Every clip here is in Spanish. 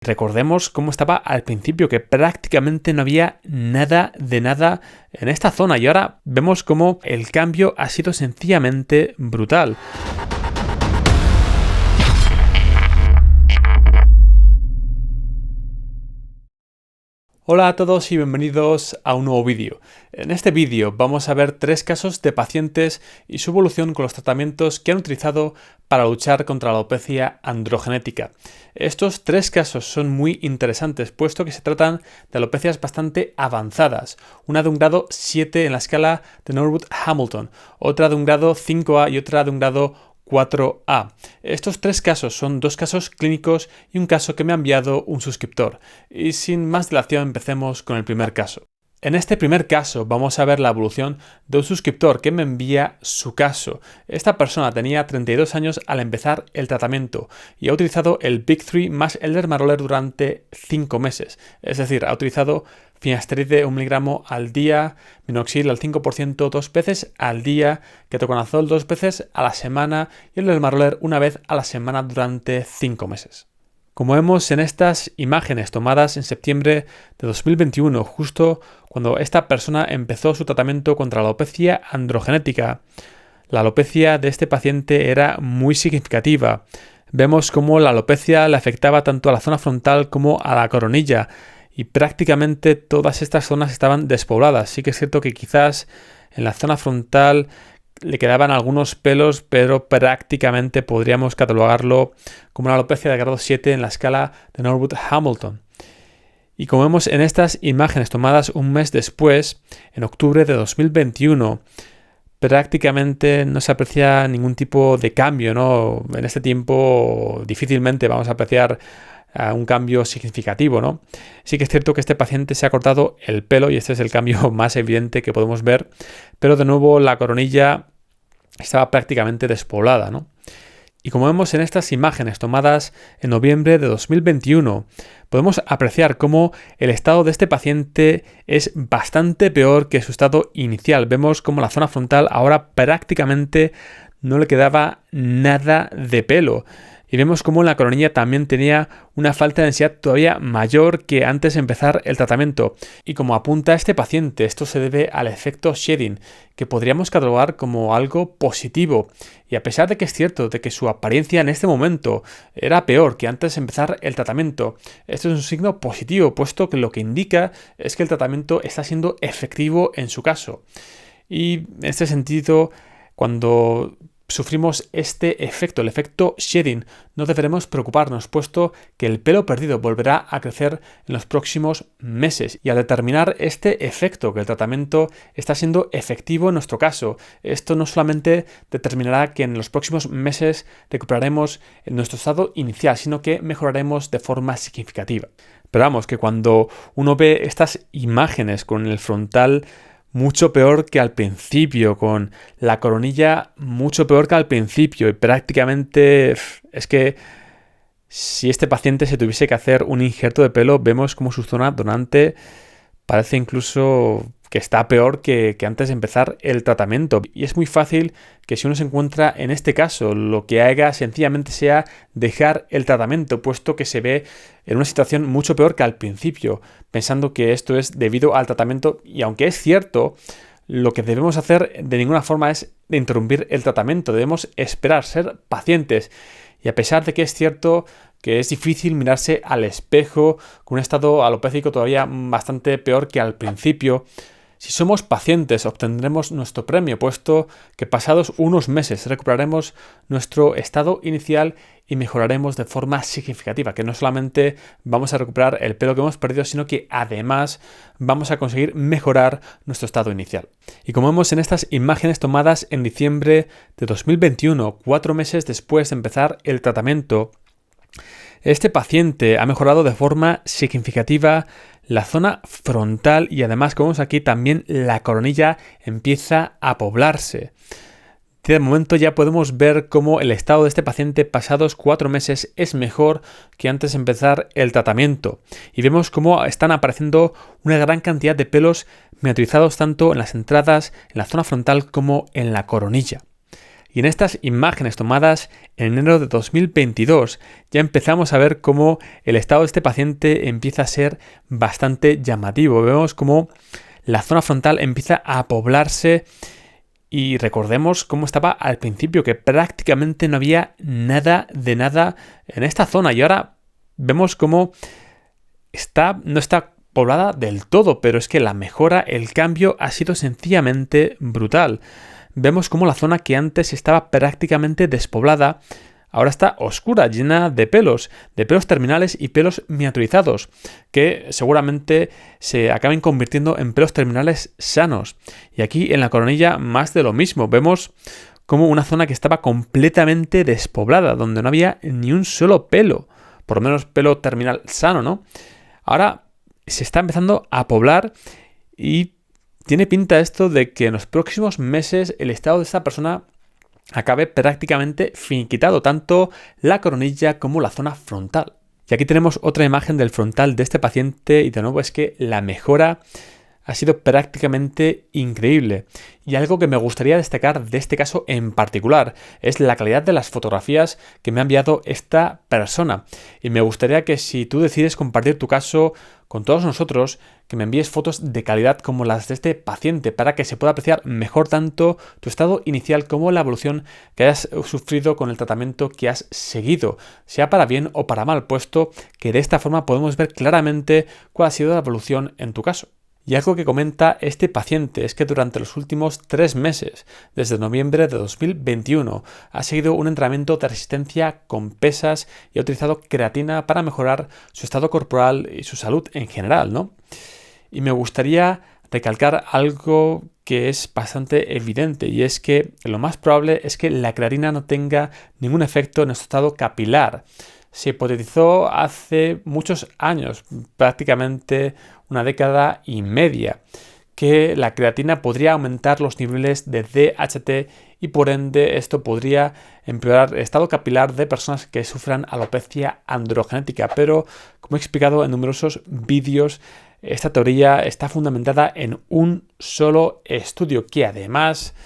Recordemos cómo estaba al principio, que prácticamente no había nada de nada en esta zona y ahora vemos cómo el cambio ha sido sencillamente brutal. Hola a todos y bienvenidos a un nuevo vídeo. En este vídeo vamos a ver 3 casos de pacientes y su evolución con los tratamientos que han utilizado para luchar contra la alopecia androgenética. Estos 3 casos son muy interesantes, puesto que se tratan de alopecias bastante avanzadas. Una de un grado 7 en la escala de Norwood-Hamilton, otra de un grado 5A y otra de un grado 4A. Estos 3 casos son 2 casos clínicos y un caso que me ha enviado un suscriptor. Y sin más dilación empecemos con el primer caso. En este primer caso vamos a ver la evolución de un suscriptor que me envía su caso. Esta persona tenía 32 años al empezar el tratamiento y ha utilizado el Big 3 más el Dermaroller durante 5 meses. Es decir, ha utilizado finasteride 1 mg al día, minoxidil al 5% 2 veces al día, ketoconazol 2 veces a la semana y el Dermaroller una vez a la semana durante 5 meses. Como vemos en estas imágenes tomadas en septiembre de 2021, justo cuando esta persona empezó su tratamiento contra la alopecia androgenética, la alopecia de este paciente era muy significativa. Vemos cómo la alopecia le afectaba tanto a la zona frontal como a la coronilla y prácticamente todas estas zonas estaban despobladas. Sí que es cierto que quizás en la zona frontal le quedaban algunos pelos, pero prácticamente podríamos catalogarlo como una alopecia de grado 7 en la escala de Norwood-Hamilton. Y como vemos en estas imágenes tomadas un mes después, en octubre de 2021, prácticamente no se aprecia ningún tipo de cambio, ¿no? En este tiempo difícilmente vamos a apreciar un cambio significativo, ¿no? Sí que es cierto que este paciente se ha cortado el pelo y este es el cambio más evidente que podemos ver, pero de nuevo la coronilla estaba prácticamente despoblada, ¿no? Y como vemos en estas imágenes tomadas en noviembre de 2021, podemos apreciar cómo el estado de este paciente es bastante peor que su estado inicial. Vemos cómo la zona frontal ahora prácticamente no le quedaba nada de pelo. Y vemos cómo en la coronilla también tenía una falta de densidad todavía mayor que antes de empezar el tratamiento. Y como apunta este paciente, esto se debe al efecto shedding, que podríamos catalogar como algo positivo. Y a pesar de que es cierto de que su apariencia en este momento era peor que antes de empezar el tratamiento, esto es un signo positivo, puesto que lo que indica es que el tratamiento está siendo efectivo en su caso. Y en este sentido, cuando sufrimos este efecto, el efecto shedding, no deberemos preocuparnos, puesto que el pelo perdido volverá a crecer en los próximos meses. Y al determinar este efecto, que el tratamiento está siendo efectivo en nuestro caso, esto no solamente determinará que en los próximos meses recuperaremos nuestro estado inicial, sino que mejoraremos de forma significativa. Pero vamos, que cuando uno ve estas imágenes con el frontal mucho peor que al principio, con la coronilla mucho peor que al principio y prácticamente es que si este paciente se tuviese que hacer un injerto de pelo, vemos como su zona donante parece incluso que está peor que antes de empezar el tratamiento. Y es muy fácil que si uno se encuentra en este caso, lo que haga sencillamente sea dejar el tratamiento, puesto que se ve en una situación mucho peor que al principio, pensando que esto es debido al tratamiento. Y aunque es cierto, lo que debemos hacer de ninguna forma es de interrumpir el tratamiento. Debemos esperar, ser pacientes. Y a pesar de que es cierto que es difícil mirarse al espejo con un estado alopécico todavía bastante peor que al principio, si somos pacientes obtendremos nuestro premio, puesto que pasados unos meses recuperaremos nuestro estado inicial y mejoraremos de forma significativa, que no solamente vamos a recuperar el pelo que hemos perdido, sino que además vamos a conseguir mejorar nuestro estado inicial. Y como vemos en estas imágenes tomadas en diciembre de 2021, 4 meses después de empezar el tratamiento, este paciente ha mejorado de forma significativa la zona frontal y además, como vemos aquí, también la coronilla empieza a poblarse. De momento ya podemos ver cómo el estado de este paciente pasados 4 meses es mejor que antes de empezar el tratamiento. Y vemos cómo están apareciendo una gran cantidad de pelos miniaturizados tanto en las entradas, en la zona frontal como en la coronilla. Y en estas imágenes tomadas en enero de 2022 ya empezamos a ver cómo el estado de este paciente empieza a ser bastante llamativo. Vemos cómo la zona frontal empieza a poblarse y recordemos cómo estaba al principio, que prácticamente no había nada de nada en esta zona. Y ahora vemos cómo no está poblada del todo, pero es que la mejora, el cambio ha sido sencillamente brutal. Vemos cómo la zona que antes estaba prácticamente despoblada ahora está oscura, llena de pelos terminales y pelos miniaturizados, que seguramente se acaben convirtiendo en pelos terminales sanos. Y aquí en la coronilla más de lo mismo. Vemos como una zona que estaba completamente despoblada, donde no había ni un solo pelo, por lo menos pelo terminal sano, ¿no? Ahora se está empezando a poblar y tiene pinta esto de que en los próximos meses el estado de esta persona acabe prácticamente finiquitado, tanto la coronilla como la zona frontal. Y aquí tenemos otra imagen del frontal de este paciente y de nuevo es que la mejora ha sido prácticamente increíble. Y algo que me gustaría destacar de este caso en particular es la calidad de las fotografías que me ha enviado esta persona. Y me gustaría que si tú decides compartir tu caso con todos nosotros, que me envíes fotos de calidad como las de este paciente para que se pueda apreciar mejor tanto tu estado inicial como la evolución que hayas sufrido con el tratamiento que has seguido, sea para bien o para mal, puesto que de esta forma podemos ver claramente cuál ha sido la evolución en tu caso. Y algo que comenta este paciente es que durante los últimos 3 meses, desde noviembre de 2021, ha seguido un entrenamiento de resistencia con pesas y ha utilizado creatina para mejorar su estado corporal y su salud en general, ¿no? Y me gustaría recalcar algo que es bastante evidente y es que lo más probable es que la creatina no tenga ningún efecto en nuestro estado capilar. Se hipotetizó hace muchos años, prácticamente una década y media, que la creatina podría aumentar los niveles de DHT y por ende esto podría empeorar el estado capilar de personas que sufran alopecia androgenética. Pero como he explicado en numerosos vídeos, esta teoría está fundamentada en un solo estudio que además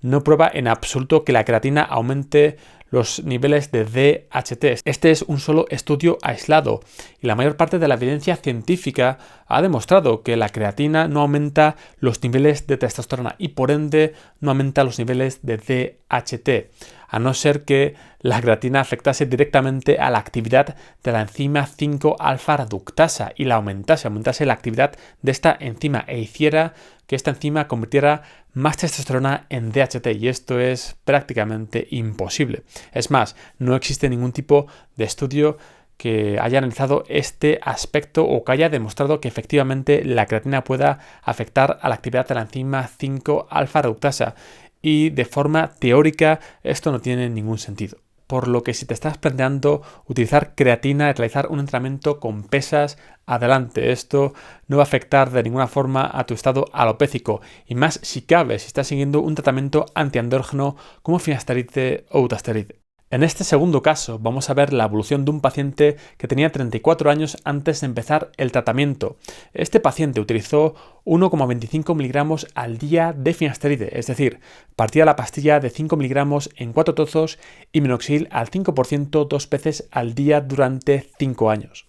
no prueba en absoluto que la creatina aumente los niveles de DHT. Este es un solo estudio aislado y la mayor parte de la evidencia científica ha demostrado que la creatina no aumenta los niveles de testosterona y por ende no aumenta los niveles de DHT, a no ser que la creatina afectase directamente a la actividad de la enzima 5-alfa reductasa y la aumentase la actividad de esta enzima e hiciera que esta enzima convirtiera más testosterona en DHT y esto es prácticamente imposible. Es más, no existe ningún tipo de estudio que haya analizado este aspecto o que haya demostrado que efectivamente la creatina pueda afectar a la actividad de la enzima 5-alfa reductasa y de forma teórica esto no tiene ningún sentido. Por lo que si te estás planteando utilizar creatina y realizar un entrenamiento con pesas, adelante. Esto no va a afectar de ninguna forma a tu estado alopécico y más si cabe si estás siguiendo un tratamiento antiandrógeno como finasteride o utasteride. En este segundo caso vamos a ver la evolución de un paciente que tenía 34 años antes de empezar el tratamiento. Este paciente utilizó 1,25 miligramos al día de finasteride, es decir, partía la pastilla de 5 miligramos en 4 trozos y minoxidil al 5% 2 veces al día durante 5 años.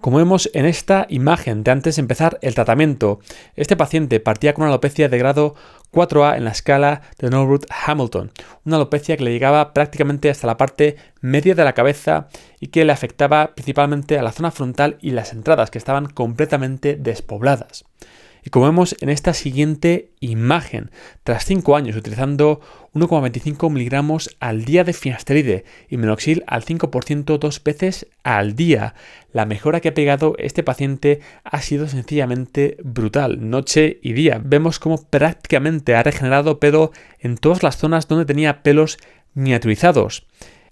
Como vemos en esta imagen de antes de empezar el tratamiento, este paciente partía con una alopecia de grado 4A en la escala de Norwood-Hamilton, una alopecia que le llegaba prácticamente hasta la parte media de la cabeza y que le afectaba principalmente a la zona frontal y las entradas, que estaban completamente despobladas. Y como vemos en esta siguiente imagen, tras 5 años utilizando 1,25 miligramos al día de finasteride y minoxidil al 5% 2 veces al día, la mejora que ha pegado este paciente ha sido sencillamente brutal, noche y día. Vemos cómo prácticamente ha regenerado pelo en todas las zonas donde tenía pelos miniaturizados.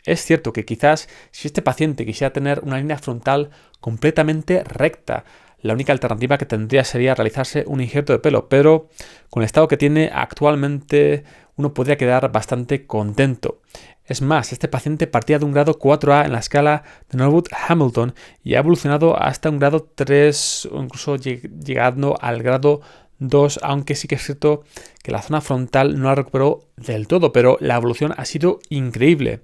Es cierto que quizás si este paciente quisiera tener una línea frontal completamente recta, la única alternativa que tendría sería realizarse un injerto de pelo, pero con el estado que tiene actualmente uno podría quedar bastante contento. Es más, este paciente partía de un grado 4A en la escala de Norwood-Hamilton y ha evolucionado hasta un grado 3 o incluso llegando al grado 2, aunque sí que es cierto que la zona frontal no la recuperó del todo, pero la evolución ha sido increíble.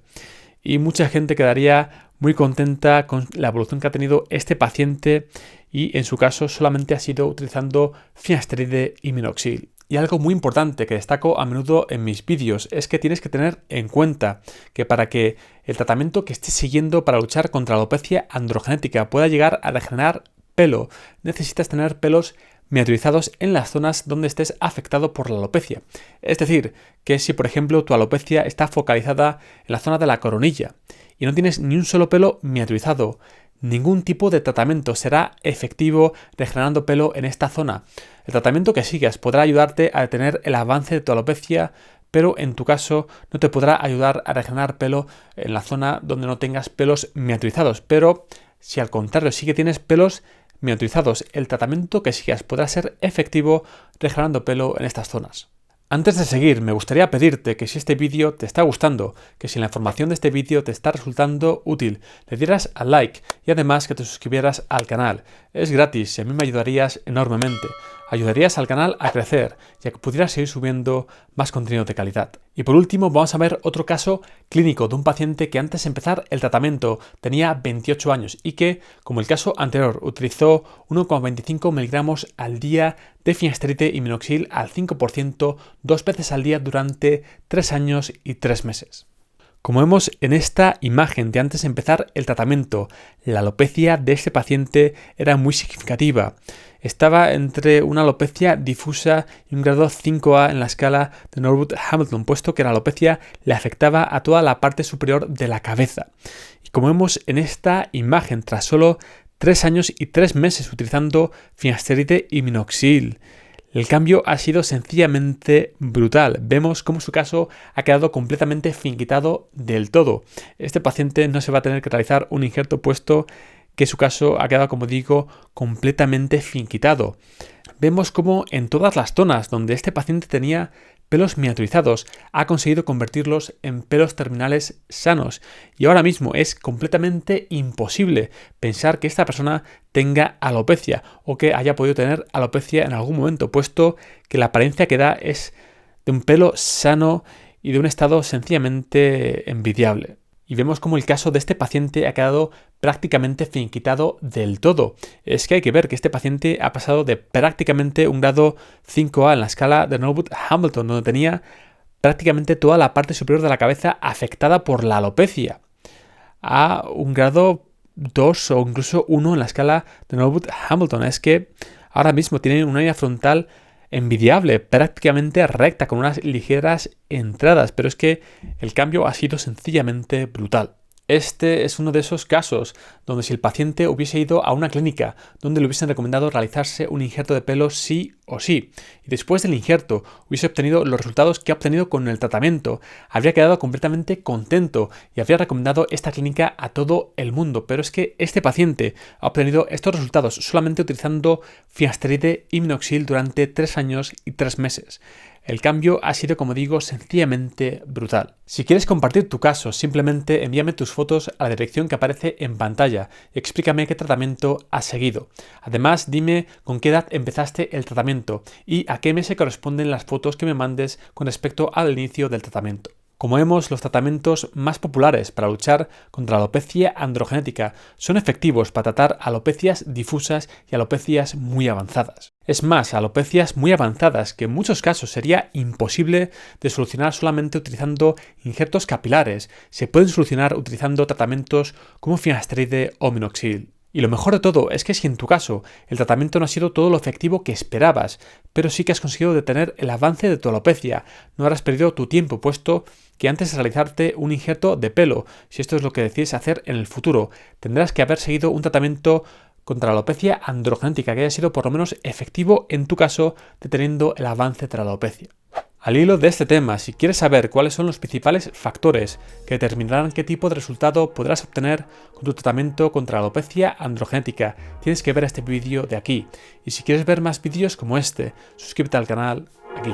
Y mucha gente quedaría muy contenta con la evolución que ha tenido este paciente y en su caso solamente ha sido utilizando finasteride y minoxidil. Y algo muy importante que destaco a menudo en mis vídeos es que tienes que tener en cuenta que para que el tratamiento que estés siguiendo para luchar contra la alopecia androgenética pueda llegar a regenerar pelo, necesitas tener pelos miniaturizados en las zonas donde estés afectado por la alopecia. Es decir, que si por ejemplo tu alopecia está focalizada en la zona de la coronilla y no tienes ni un solo pelo miniaturizado, ningún tipo de tratamiento será efectivo regenerando pelo en esta zona. El tratamiento que sigas podrá ayudarte a detener el avance de tu alopecia, pero en tu caso no te podrá ayudar a regenerar pelo en la zona donde no tengas pelos miniaturizados. Pero si al contrario sí que tienes pelos miniaturizados, el tratamiento que sigas podrá ser efectivo regenerando pelo en estas zonas. Antes de seguir, me gustaría pedirte que si este vídeo te está gustando, que si la información de este vídeo te está resultando útil, le dieras al like y además que te suscribieras al canal. Es gratis y a mí me ayudarías enormemente. Ayudarías al canal a crecer, ya que pudieras seguir subiendo más contenido de calidad. Y por último, vamos a ver otro caso clínico de un paciente que antes de empezar el tratamiento tenía 28 años y que, como el caso anterior, utilizó 1,25 miligramos al día de finasteride y minoxidil al 5% 2 veces al día durante 3 años y 3 meses. Como vemos en esta imagen de antes de empezar el tratamiento, la alopecia de este paciente era muy significativa. Estaba entre una alopecia difusa y un grado 5A en la escala de Norwood-Hamilton, puesto que la alopecia le afectaba a toda la parte superior de la cabeza. Y como vemos en esta imagen, tras solo 3 años y 3 meses utilizando finasteride y minoxidil, el cambio ha sido sencillamente brutal. Vemos cómo su caso ha quedado completamente finiquitado del todo. Este paciente no se va a tener que realizar un injerto puesto que su caso ha quedado, como digo, completamente finiquitado. Vemos cómo en todas las zonas donde este paciente tenía pelos miniaturizados ha conseguido convertirlos en pelos terminales sanos y ahora mismo es completamente imposible pensar que esta persona tenga alopecia o que haya podido tener alopecia en algún momento, puesto que la apariencia que da es de un pelo sano y de un estado sencillamente envidiable. Y vemos cómo el caso de este paciente ha quedado prácticamente finiquitado del todo. Es que hay que ver que este paciente ha pasado de prácticamente un grado 5A en la escala de Norwood-Hamilton, donde tenía prácticamente toda la parte superior de la cabeza afectada por la alopecia, a un grado 2 o incluso 1 en la escala de Norwood-Hamilton. Es que ahora mismo tiene una línea frontal envidiable, prácticamente recta, con unas ligeras entradas, pero es que el cambio ha sido sencillamente brutal. Este es uno de esos casos donde si el paciente hubiese ido a una clínica donde le hubiesen recomendado realizarse un injerto de pelo sí o sí, y después del injerto hubiese obtenido los resultados que ha obtenido con el tratamiento, habría quedado completamente contento y habría recomendado esta clínica a todo el mundo. Pero es que este paciente ha obtenido estos resultados solamente utilizando finasteride y minoxidil durante 3 años y 3 meses. El cambio ha sido, como digo, sencillamente brutal. Si quieres compartir tu caso, simplemente envíame tus fotos a la dirección que aparece en pantalla y explícame qué tratamiento has seguido. Además, dime con qué edad empezaste el tratamiento y a qué mes se corresponden las fotos que me mandes con respecto al inicio del tratamiento. Como vemos, los tratamientos más populares para luchar contra la alopecia androgenética son efectivos para tratar alopecias difusas y alopecias muy avanzadas. Es más, alopecias muy avanzadas que en muchos casos sería imposible de solucionar solamente utilizando injertos capilares, se pueden solucionar utilizando tratamientos como finasteride o minoxidil. Y lo mejor de todo es que si en tu caso el tratamiento no ha sido todo lo efectivo que esperabas, pero sí que has conseguido detener el avance de tu alopecia, no habrás perdido tu tiempo, puesto que antes de realizarte un injerto de pelo, si esto es lo que decides hacer en el futuro, tendrás que haber seguido un tratamiento contra la alopecia androgenética que haya sido por lo menos efectivo en tu caso, deteniendo el avance de la alopecia. Al hilo de este tema, si quieres saber cuáles son los principales factores que determinarán qué tipo de resultado podrás obtener con tu tratamiento contra la alopecia androgenética, tienes que ver este vídeo de aquí. Y si quieres ver más vídeos como este, suscríbete al canal aquí.